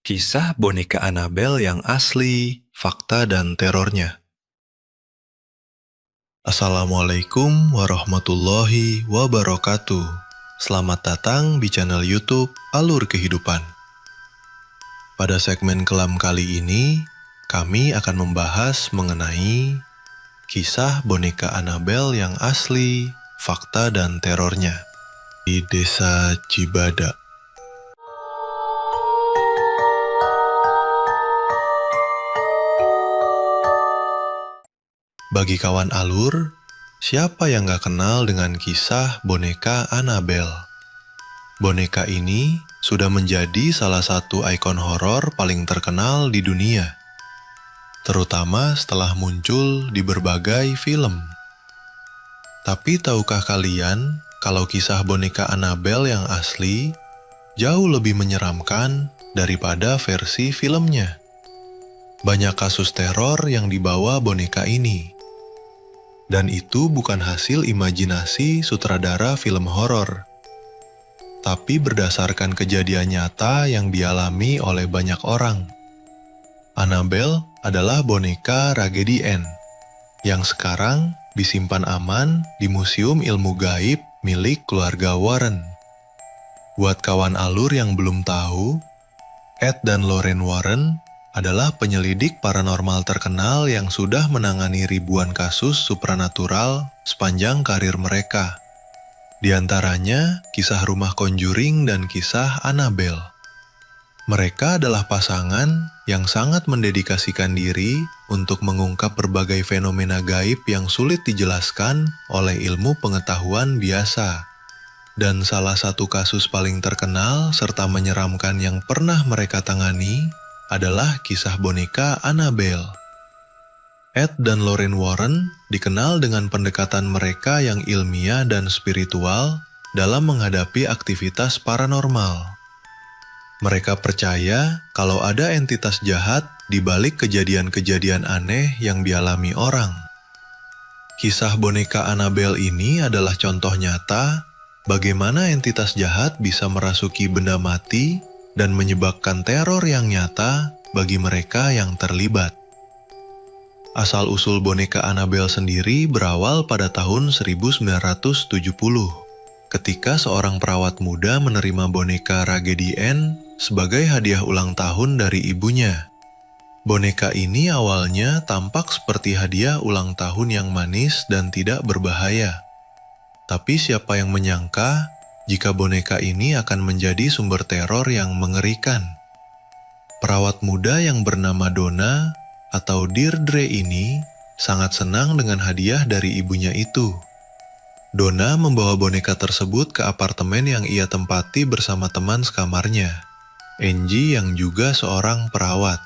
Kisah boneka Annabelle yang asli, fakta dan terornya. Assalamualaikum warahmatullahi wabarakatuh. Selamat datang di channel YouTube Alur Kehidupan. Pada segmen kelam kali ini, kami akan membahas mengenai kisah boneka Annabelle yang asli, fakta dan terornya di Desa Cibada. Bagi kawan alur, siapa yang gak kenal dengan kisah boneka Annabelle? Boneka ini sudah menjadi salah satu ikon horor paling terkenal di dunia, terutama setelah muncul di berbagai film. Tapi tahukah kalian kalau kisah boneka Annabelle yang asli jauh lebih menyeramkan daripada versi filmnya? Banyak kasus teror yang dibawa boneka ini. Dan itu bukan hasil imajinasi sutradara film horor, tapi berdasarkan kejadian nyata yang dialami oleh banyak orang. Annabelle adalah boneka Raggedy Ann yang sekarang disimpan aman di Museum Ilmu Gaib milik keluarga Warren. Buat kawan alur yang belum tahu, Ed dan Lorraine Warren adalah penyelidik paranormal terkenal yang sudah menangani ribuan kasus supranatural sepanjang karir mereka. Di antaranya, kisah Rumah Conjuring dan kisah Annabelle. Mereka adalah pasangan yang sangat mendedikasikan diri untuk mengungkap berbagai fenomena gaib yang sulit dijelaskan oleh ilmu pengetahuan biasa. Dan salah satu kasus paling terkenal serta menyeramkan yang pernah mereka tangani adalah kisah boneka Annabelle. Ed dan Lorraine Warren dikenal dengan pendekatan mereka yang ilmiah dan spiritual dalam menghadapi aktivitas paranormal. Mereka percaya kalau ada entitas jahat di balik kejadian-kejadian aneh yang dialami orang. Kisah boneka Annabelle ini adalah contoh nyata bagaimana entitas jahat bisa merasuki benda mati dan menyebabkan teror yang nyata bagi mereka yang terlibat. Asal-usul boneka Annabelle sendiri berawal pada tahun 1970, ketika seorang perawat muda menerima boneka Raggedy Ann sebagai hadiah ulang tahun dari ibunya. Boneka ini awalnya tampak seperti hadiah ulang tahun yang manis dan tidak berbahaya. Tapi siapa yang menyangka jika boneka ini akan menjadi sumber teror yang mengerikan. Perawat muda yang bernama Donna atau Deirdre ini sangat senang dengan hadiah dari ibunya itu. Donna membawa boneka tersebut ke apartemen yang ia tempati bersama teman sekamarnya, Angie yang juga seorang perawat.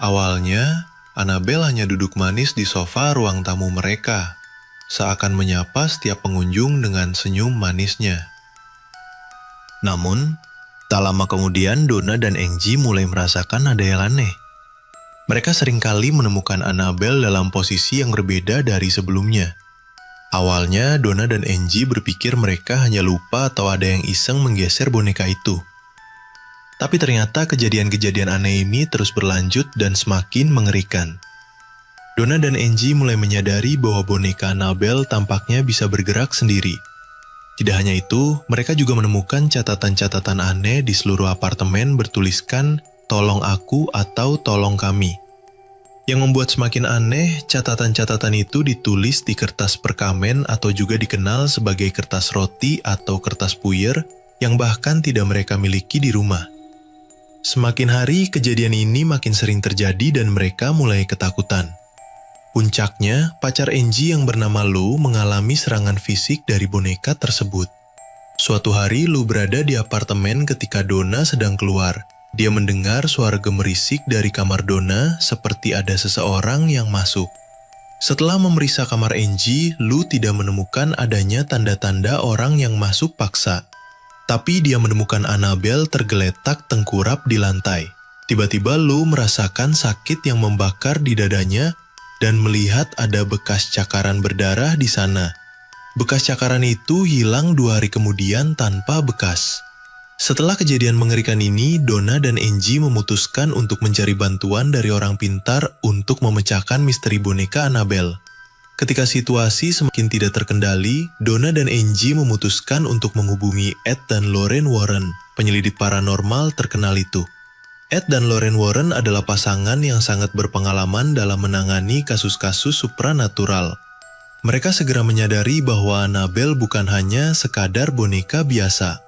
Awalnya, Annabelle hanya duduk manis di sofa ruang tamu mereka, seakan menyapa setiap pengunjung dengan senyum manisnya. Namun, tak lama kemudian Donna dan Angie mulai merasakan ada yang aneh. Mereka seringkali menemukan Annabelle dalam posisi yang berbeda dari sebelumnya. Awalnya, Donna dan Angie berpikir mereka hanya lupa atau ada yang iseng menggeser boneka itu. Tapi ternyata kejadian-kejadian aneh ini terus berlanjut dan semakin mengerikan. Donna dan Angie mulai menyadari bahwa boneka Annabelle tampaknya bisa bergerak sendiri. Tidak hanya itu, mereka juga menemukan catatan-catatan aneh di seluruh apartemen bertuliskan "Tolong aku" atau "Tolong kami". Yang membuat semakin aneh, catatan-catatan itu ditulis di kertas perkamen atau juga dikenal sebagai kertas roti atau kertas puyer yang bahkan tidak mereka miliki di rumah. Semakin hari, kejadian ini makin sering terjadi dan mereka mulai ketakutan. Puncaknya, pacar Angie yang bernama Lou mengalami serangan fisik dari boneka tersebut. Suatu hari, Lou berada di apartemen ketika Donna sedang keluar. Dia mendengar suara gemerisik dari kamar Donna seperti ada seseorang yang masuk. Setelah memeriksa kamar Angie, Lou tidak menemukan adanya tanda-tanda orang yang masuk paksa. Tapi dia menemukan Annabelle tergeletak tengkurap di lantai. Tiba-tiba Lou merasakan sakit yang membakar di dadanya dan melihat ada bekas cakaran berdarah di sana. Bekas cakaran itu hilang 2 hari kemudian tanpa bekas. Setelah kejadian mengerikan ini, Donna dan Angie memutuskan untuk mencari bantuan dari orang pintar untuk memecahkan misteri boneka Annabelle. Ketika situasi semakin tidak terkendali, Donna dan Angie memutuskan untuk menghubungi Ed dan Lorraine Warren, penyelidik paranormal terkenal itu. Ed dan Lorraine Warren adalah pasangan yang sangat berpengalaman dalam menangani kasus-kasus supranatural. Mereka segera menyadari bahwa Annabelle bukan hanya sekadar boneka biasa.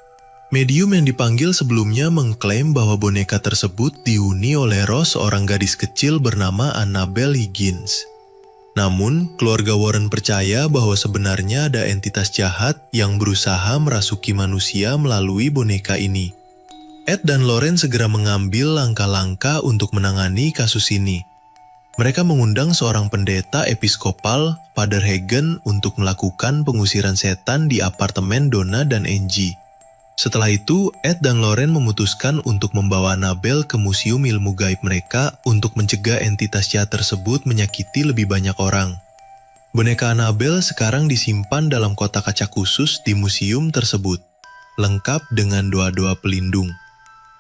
Medium yang dipanggil sebelumnya mengklaim bahwa boneka tersebut dihuni oleh roh seorang gadis kecil bernama Annabelle Higgins. Namun, keluarga Warren percaya bahwa sebenarnya ada entitas jahat yang berusaha merasuki manusia melalui boneka ini. Ed dan Lorraine segera mengambil langkah-langkah untuk menangani kasus ini. Mereka mengundang seorang pendeta episkopal, Father Hagen, untuk melakukan pengusiran setan di apartemen Donna dan Angie. Setelah itu, Ed dan Lorraine memutuskan untuk membawa Annabelle ke museum ilmu gaib mereka untuk mencegah entitas jahat tersebut menyakiti lebih banyak orang. Boneka Annabelle sekarang disimpan dalam kotak kaca khusus di museum tersebut, lengkap dengan doa-doa pelindung.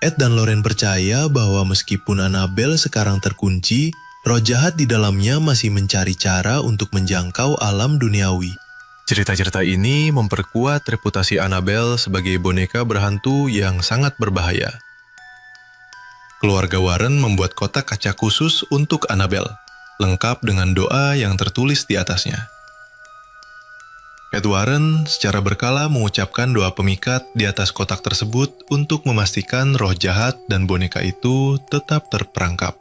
Ed dan Lorraine percaya bahwa meskipun Annabelle sekarang terkunci, roh jahat di dalamnya masih mencari cara untuk menjangkau alam duniawi. Cerita-cerita ini memperkuat reputasi Annabelle sebagai boneka berhantu yang sangat berbahaya. Keluarga Warren membuat kotak kaca khusus untuk Annabelle, lengkap dengan doa yang tertulis di atasnya. Ed Warren secara berkala mengucapkan doa pemikat di atas kotak tersebut untuk memastikan roh jahat dan boneka itu tetap terperangkap.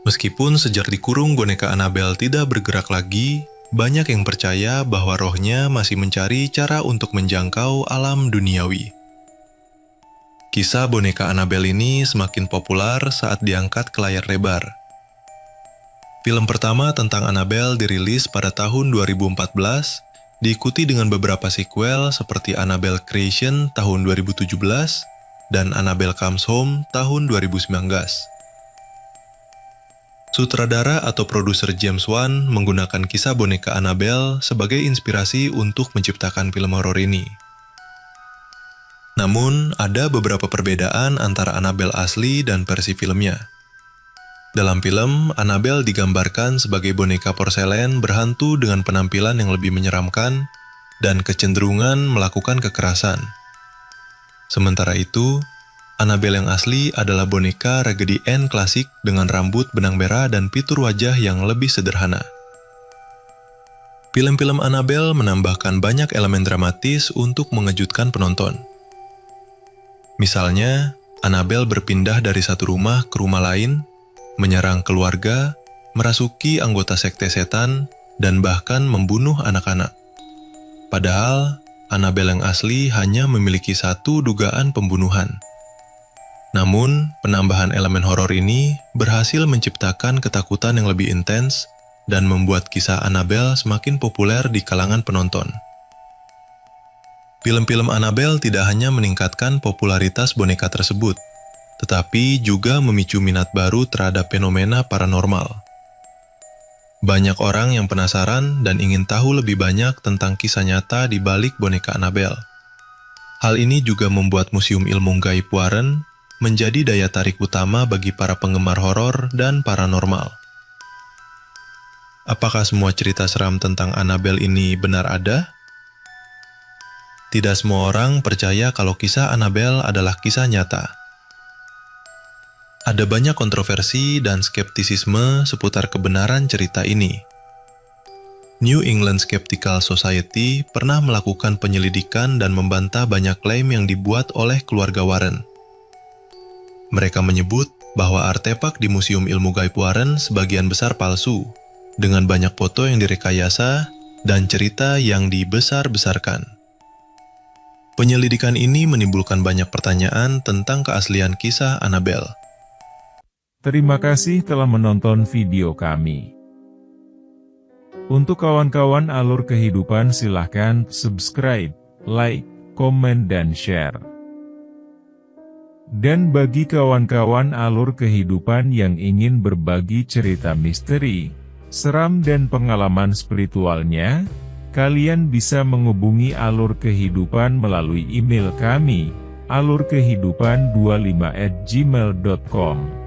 Meskipun sejak dikurung boneka Annabelle tidak bergerak lagi, banyak yang percaya bahwa rohnya masih mencari cara untuk menjangkau alam duniawi. Kisah boneka Annabelle ini semakin populer saat diangkat ke layar lebar. Film pertama tentang Annabelle dirilis pada tahun 2014, diikuti dengan beberapa sequel seperti Annabelle Creation tahun 2017 dan Annabelle Comes Home tahun 2019. Sutradara atau produser James Wan menggunakan kisah boneka Annabelle sebagai inspirasi untuk menciptakan film horor ini. Namun, ada beberapa perbedaan antara Annabelle asli dan versi filmnya. Dalam film, Annabelle digambarkan sebagai boneka porselen berhantu dengan penampilan yang lebih menyeramkan dan kecenderungan melakukan kekerasan. Sementara itu, Annabelle yang asli adalah boneka Raggedy Ann klasik dengan rambut benang merah dan fitur wajah yang lebih sederhana. Film-film Annabelle menambahkan banyak elemen dramatis untuk mengejutkan penonton. Misalnya, Annabelle berpindah dari satu rumah ke rumah lain, menyerang keluarga, merasuki anggota sekte setan, dan bahkan membunuh anak-anak. Padahal, Annabelle yang asli hanya memiliki satu dugaan pembunuhan. Namun, penambahan elemen horor ini berhasil menciptakan ketakutan yang lebih intens dan membuat kisah Annabelle semakin populer di kalangan penonton. Film-film Annabelle tidak hanya meningkatkan popularitas boneka tersebut, tetapi juga memicu minat baru terhadap fenomena paranormal. Banyak orang yang penasaran dan ingin tahu lebih banyak tentang kisah nyata di balik boneka Annabelle. Hal ini juga membuat Museum Ilmu Gaib Warren menjadi daya tarik utama bagi para penggemar horor dan paranormal. Apakah semua cerita seram tentang Annabelle ini benar ada? Tidak semua orang percaya kalau kisah Annabelle adalah kisah nyata. Ada banyak kontroversi dan skeptisisme seputar kebenaran cerita ini. New England Skeptical Society pernah melakukan penyelidikan dan membantah banyak klaim yang dibuat oleh keluarga Warren. Mereka menyebut bahwa artefak di Museum Ilmu Gaib Warren sebagian besar palsu, dengan banyak foto yang direkayasa dan cerita yang dibesar-besarkan. Penyelidikan ini menimbulkan banyak pertanyaan tentang keaslian kisah Annabelle. Terima kasih telah menonton video kami. Untuk kawan-kawan alur kehidupan silahkan subscribe, like, komen dan share. Dan bagi kawan-kawan alur kehidupan yang ingin berbagi cerita misteri, seram dan pengalaman spiritualnya, Kalian bisa menghubungi Alur Kehidupan melalui email kami, alurkehidupan25@gmail.com.